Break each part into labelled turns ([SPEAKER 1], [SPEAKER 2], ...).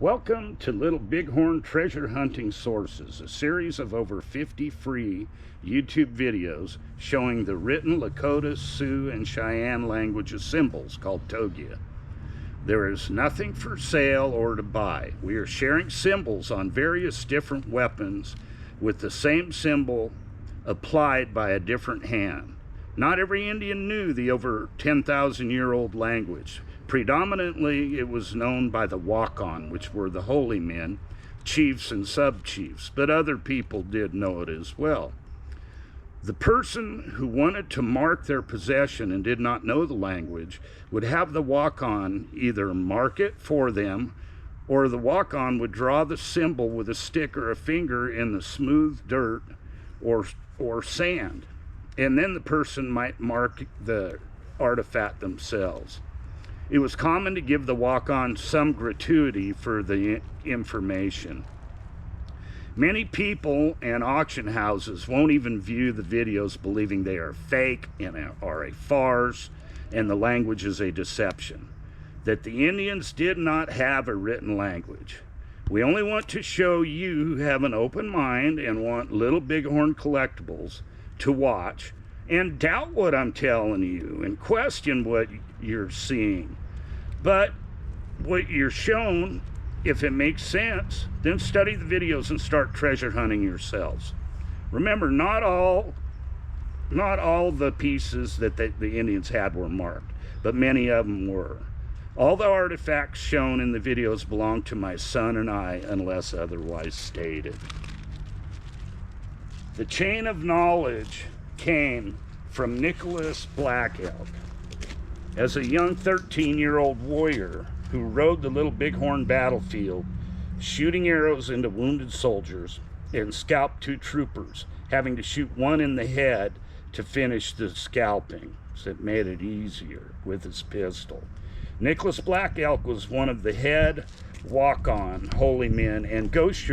[SPEAKER 1] Welcome to Little Bighorn Treasure Hunting Sources, a series of over 50 free YouTube videos showing the written Lakota, Sioux, and Cheyenne language of symbols called Togia. There is nothing for sale or to buy. We are sharing symbols on various different weapons with the same symbol applied by a different hand. Not every Indian knew the over 10,000-year-old language. Predominantly, it was known by the walk-on, which were the holy men, chiefs and sub-chiefs, but other people did know it as well. The person who wanted to mark their possession and did not know the language would have the walk-on either mark it for them, or the walk-on would draw the symbol with a stick or a finger in the smooth dirt or sand, and then the person might mark the artifact themselves. It was common to give the walk-on some gratuity for the information. Many people and auction houses won't even view the videos, believing they are fake and are a farce and the language is a deception. That the Indians did not have a written language. We only want to show you who have an open mind and want Little Bighorn collectibles to watch and doubt what I'm telling you and question what you're seeing. But what you're shown, if it makes sense, then study the videos and start treasure hunting yourselves. Remember, not all the pieces that the Indians had were marked, but many of them were. All the artifacts shown in the videos belong to my son and I, unless otherwise stated. The chain of knowledge came from Nicholas Black Elk. As a young 13-year-old warrior who rode the Little Bighorn battlefield, shooting arrows into wounded soldiers, and scalped 2 troopers, having to shoot one in the head to finish the scalping, so it made it easier with his pistol. Nicholas Black Elk was one of the head walk-on holy men and ghost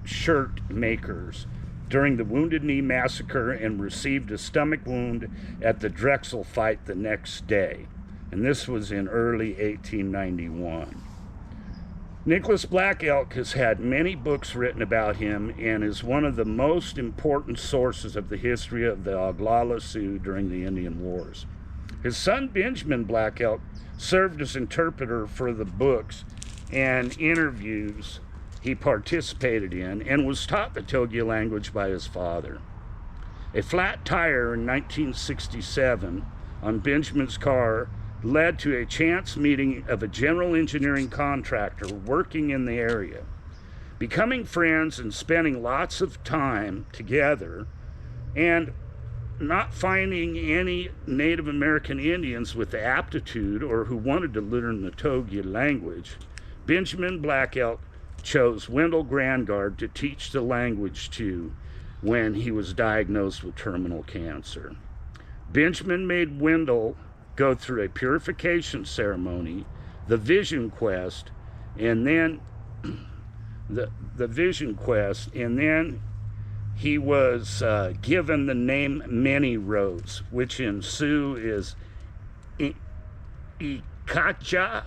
[SPEAKER 1] shirt makers during the Wounded Knee Massacre, and received a stomach wound at the Drexel fight the next day. And this was in early 1891. Nicholas Black Elk has had many books written about him and is one of the most important sources of the history of the Oglala Sioux during the Indian Wars. His son Benjamin Black Elk served as interpreter for the books and interviews he participated in, and was taught the Togia language by his father. A flat tire in 1967 on Benjamin's car led to a chance meeting of a general engineering contractor working in the area. Becoming friends and spending lots of time together, and not finding any Native American Indians with the aptitude or who wanted to learn the Togia language, Benjamin Black Elk chose Wendell Grandgard to teach the language to when he was diagnosed with terminal cancer. Benjamin made Wendell go through a purification ceremony, the vision quest, and then the vision quest, and then he was given the name Many Roads, which in Sioux is Ikacha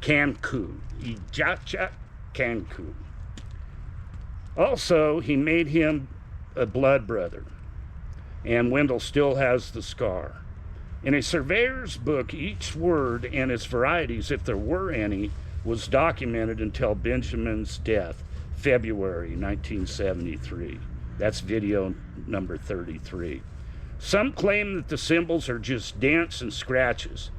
[SPEAKER 1] Kanku. Ijacha Kanku. Also, he made him a blood brother, and Wendell still has the scar. In a surveyor's book, each word and its varieties, if there were any, was documented until Benjamin's death, February 1973. That's video number 33. Some claim that the symbols are just dents and scratches.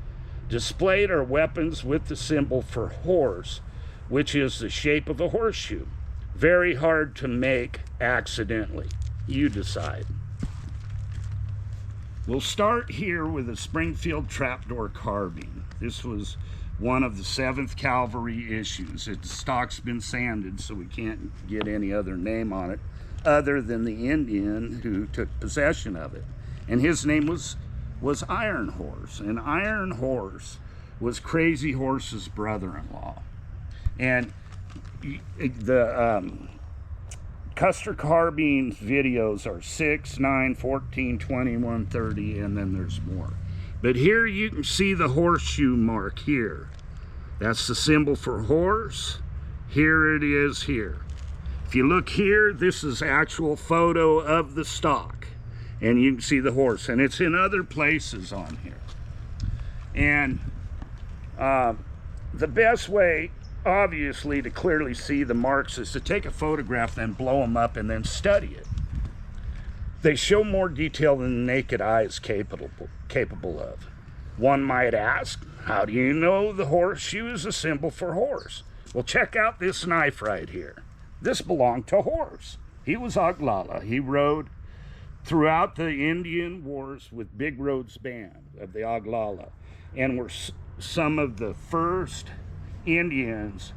[SPEAKER 1] Displayed are weapons with the symbol for horse, which is the shape of a horseshoe. Very hard to make accidentally. You decide. We'll start here with a Springfield trapdoor carbine. This was one of the 7th Cavalry issues. Its stock's been sanded, so we can't get any other name on it other than the Indian who took possession of it. And his name was Iron Horse. And Iron Horse was Crazy Horse's brother-in-law. And the Custer Carbine's videos are 6, 9, 14, 21, 30, and then there's more. But here you can see the horseshoe mark here. That's the symbol for horse. Here it is here. If you look here, this is actual photo of the stock. And you can see the horse. And it's in other places on here. And the best way, obviously, to clearly see the marks is to take a photograph, then blow them up, and then study it. They show more detail than the naked eye is capable of. One might ask, how do you know the horseshoe is a symbol for horse? Well, check out this knife right here. This belonged to horse. He was Oglala. He rode throughout the Indian wars with Big Road's band of the Oglala, and were some of the first Indians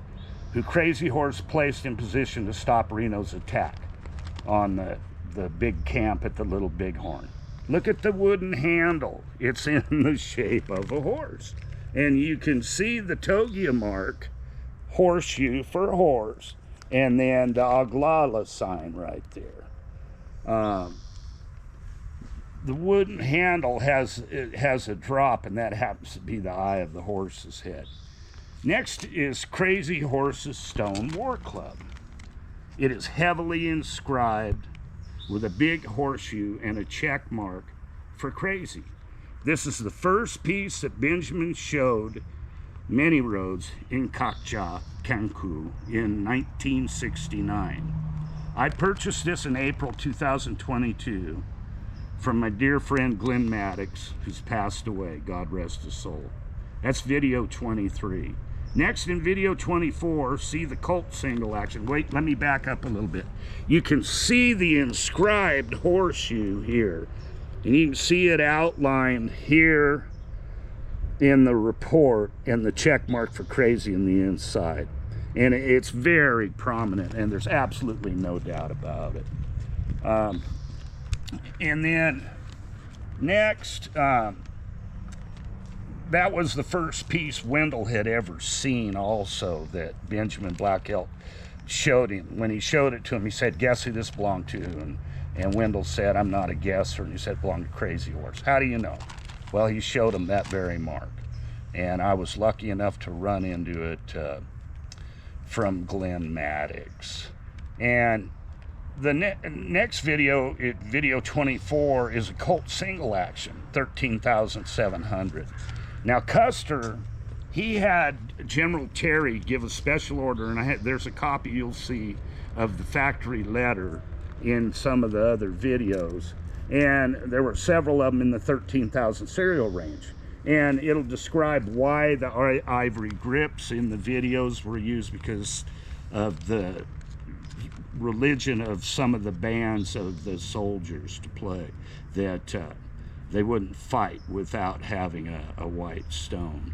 [SPEAKER 1] who Crazy Horse placed in position to stop Reno's attack on the big camp at the Little Bighorn. Look at the wooden handle. It's in the shape of a horse. And you can see the Togia mark, horseshoe for horse, and then the Oglala sign right there. The wooden handle has a drop, and that happens to be the eye of the horse's head. Next is Crazy Horse's stone war club. It is heavily inscribed with a big horseshoe and a check mark for Crazy. This is the first piece that Benjamin showed many roads in Kakcha, Cancun in 1969. I purchased this in April 2022 from my dear friend Glenn Maddox, who's passed away, God rest his soul. That's video 23. Next, in video 24, see the Colt single action. Wait, let me back up a little bit. You can see the inscribed horseshoe here, and you can see it outlined here in the report, and the check mark for Crazy in the inside. And it's very prominent, and there's absolutely no doubt about it. And then next, that was the first piece Wendell had ever seen also that Benjamin Black Elk showed him. When he showed it to him, he said, guess who this belonged to? And Wendell said, I'm not a guesser. And he said, it belonged to Crazy Horse. How do you know? Well, he showed him that very mark. And I was lucky enough to run into it from Glenn Maddox. And the next video, video 24, is a Colt single action, 13,700. Now, Custer, he had General Terry give a special order, and there's a copy you'll see of the factory letter in some of the other videos. And there were several of them in the 13,000 serial range. And it'll describe why the ivory grips in the videos were used, because of the religion of some of the bands of the soldiers to play, that they wouldn't fight without having a white stone.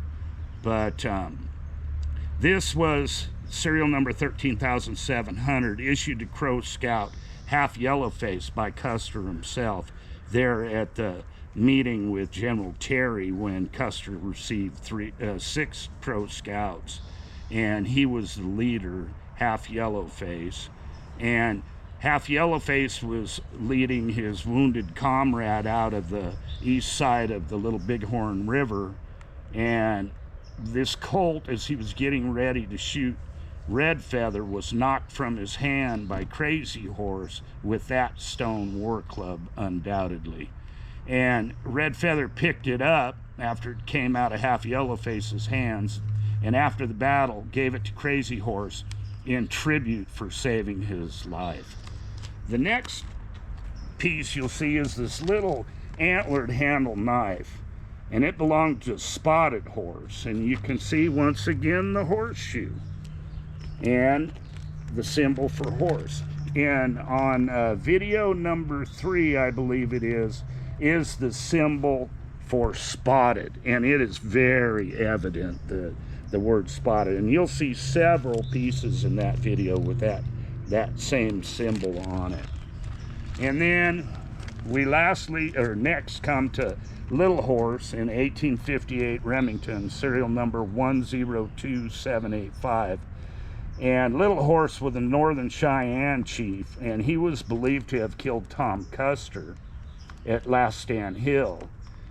[SPEAKER 1] But this was serial number 13,700, issued to Crow Scout, half yellow face, by Custer himself there at the meeting with General Terry when Custer received 6 Crow Scouts, and he was the leader, half yellow face. And half Yellowface was leading his wounded comrade out of the east side of the Little Bighorn River, and this Colt, as he was getting ready to shoot Red Feather, was knocked from his hand by Crazy Horse with that stone war club, undoubtedly. And Red Feather picked it up after it came out of half Yellowface's hands, and after the battle gave it to Crazy Horse in tribute for saving his life. The next piece you'll see is this little antlered handle knife, and it belonged to Spotted Horse, and you can see once again the horseshoe and the symbol for horse. And on video number 3, I believe it is the symbol for Spotted, and it is very evident, the word Spotted, and you'll see several pieces in that video with that same symbol on it. And then we next come to Little Horse in 1858 Remington, serial number 102785. And Little Horse was a Northern Cheyenne chief, and he was believed to have killed Tom Custer at Last Stand Hill,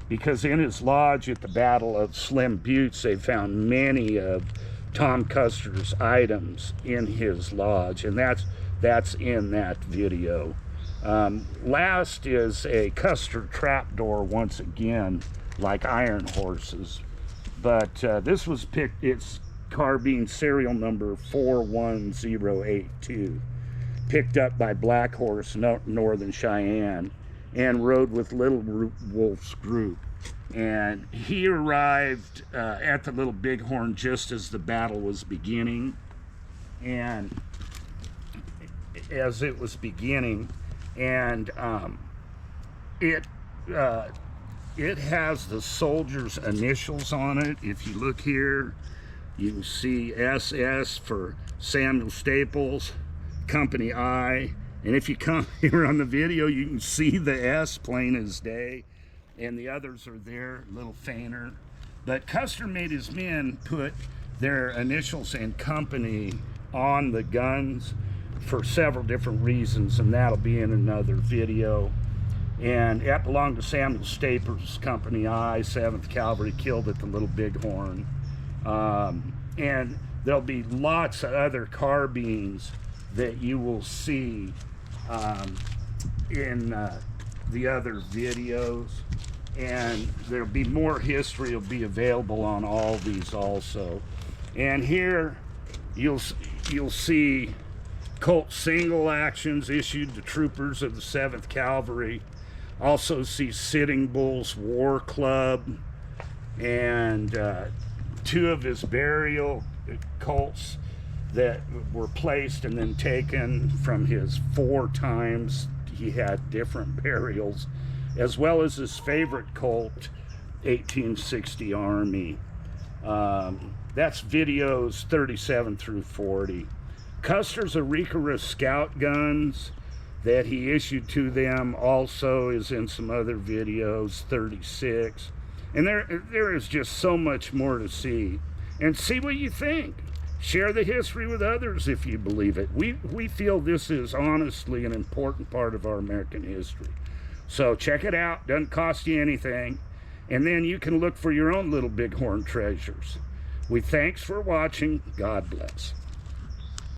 [SPEAKER 1] because in his lodge at the Battle of Slim Buttes, they found many of Tom Custer's items in his lodge, and that's in that video. Last is a Custer trapdoor, once again, like Iron Horses, but this was picked, it's carbine serial number 41082, picked up by Black Horse, Northern Cheyenne, and rode with Little Wolf's group. And he arrived at the Little Bighorn just as the battle was beginning, and as it was beginning, and it has the soldiers' initials on it. If you look here, you can see SS for Samuel Staples, Company I, and if you come here on the video, you can see the S plain as day, and the others are there, a little fainter. But Custer made his men put their initials and company on the guns for several different reasons, and that'll be in another video. And that belonged to Samuel Staples' Company I, 7th Cavalry, killed at the Little Bighorn. And there'll be lots of other carbines that you will see in the other videos, and there'll be more history will be available on all these also. And here you'll see Colt single actions issued to troopers of the 7th Cavalry. Also see Sitting Bull's War Club, and 2 of his burial Colts that were placed and then taken from his 4 times he had different burials, as well as his favorite Colt, 1860 Army. That's videos 37 through 40. Custer's Auricura scout guns that he issued to them also is in some other videos, 36. And there is just so much more to see. And see what you think. Share the history with others if you believe it. We feel this is honestly an important part of our American history. So check it out. Doesn't cost you anything. And then you can look for your own Little Bighorn treasures. We thanks for watching. God bless.